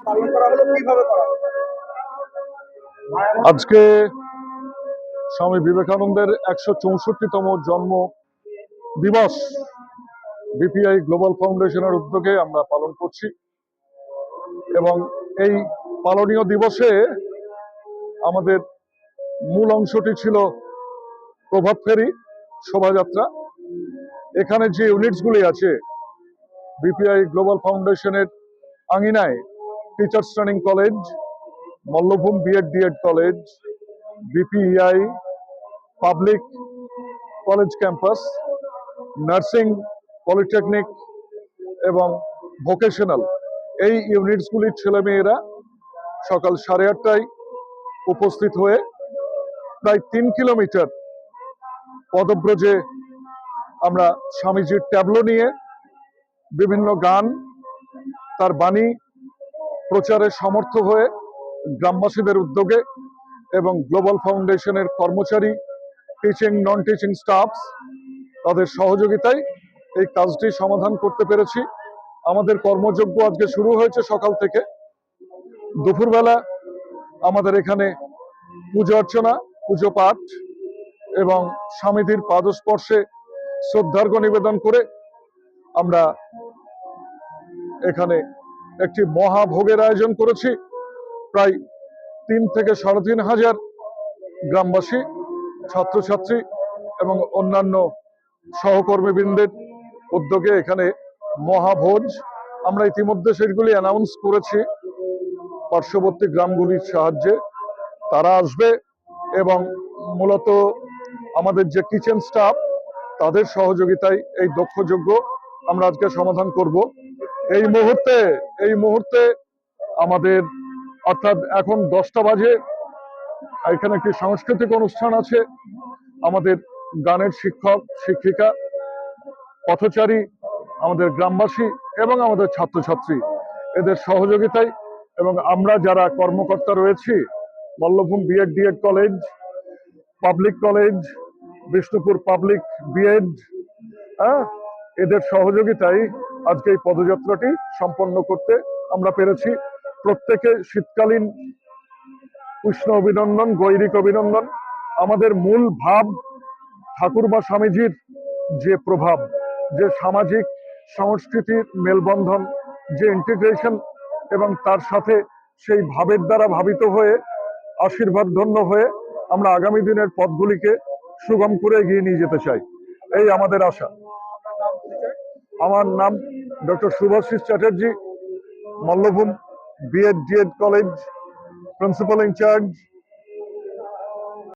পালন করা হলো, কিভাবে করা হলো? আজকে স্বামী বিবেকানন্দের 164তম জন্ম দিবস বিপিআই গ্লোবাল ফাউন্ডেশনের উদ্যোগে আমরা পালন করছি এবং এই পালনীয় দিবসে আমাদের মূল অংশটি ছিল প্রভাত ফেরি শোভাযাত্রা। এখানে যে ইউনিটসগুলি আছে বিপিআই গ্লোবাল ফাউন্ডেশনের আঙিনায় teachers training college, Mallabhum B Ed DEd college, BPEI public college campus, nursing, polytechnic এবং ভোকেশনাল এই ইউনিটসগুলির ছেলেমেয়েরা সকাল 8:30টায় উপস্থিত হয়ে প্রায় 3 কিলোমিটার পদব্রজে আমরা স্বামীজির ট্যাবলো নিয়ে বিভিন্ন গান, তার বাণী প্রচারে সমর্থ হয়ে গ্রামবাসীদের উদ্যোগে এবং গ্লোবাল ফাউন্ডেশনের কর্মচারী, টিচিং নন টিচিং স্টাফস তাদের সহযোগিতায় এই কাজটি সমাধান করতে পেরেছি। আমাদের কর্মযজ্ঞ আজকে শুরু হয়েছে সকাল থেকে। দুপুরবেলা আমাদের এখানে পুজো অর্চনা, পুজো পাঠ এবং স্বামীজির পাদস্পর্শে শ্রদ্ধার্ঘ নিবেদন করে আমরা এখানে একটি মহাভোগের আয়োজন করেছি। প্রায় 3 থেকে 3,500 গ্রামবাসী, ছাত্রছাত্রী এবং অন্যান্য সহকর্মীবৃন্দের উদ্যোগে এখানে মহাভোজ। আমরা ইতিমধ্যে সেগুলি অ্যানাউন্স করেছি পার্শ্ববর্তী গ্রামগুলির সাহায্যে। তারা আসবে এবং মূলত আমাদের যে কিচেন স্টাফ তাদের সহযোগিতায় এই দক্ষযজ্ঞ আমরা আজকে সমাধান করব। এই মুহূর্তে আমাদের অর্থাৎ এখন 10টা বাজে, এখানে একটি সাংস্কৃতিক অনুষ্ঠান আছে। আমাদের গানের শিক্ষক, শিক্ষিকা, পথচারী, আমাদের গ্রামবাসী এবং আমাদের ছাত্রছাত্রী এদের সহযোগিতায় এবং আমরা যারা কর্মকর্তা রয়েছি, Mallabhum B Ed DEd college, public college, Bishnupur public BEd, এদের সহযোগিতায় আজকে এই পদযাত্রাটি সম্পন্ন করতে আমরা পেরেছি। প্রত্যেকে শীতকালীন উষ্ণ অভিনন্দন, গৈরিক অভিনন্দন। আমাদের মূল ভাব ঠাকুর বা স্বামীজির যে প্রভাব, যে সামাজিক সংস্কৃতির মেলবন্ধন, যে ইন্টিগ্রেশন এবং তার সাথে সেই ভাবের দ্বারা ভাবিত হয়ে আশীর্বাদ ধন্য হয়ে আমরা আগামী দিনের পথগুলিকে সুগম করে এগিয়ে নিয়ে যেতে চাই, এই আমাদের আশা। আমার নাম doctor Subhashis Chatterjee, Mallabhum B Ed DEd college principal in charge.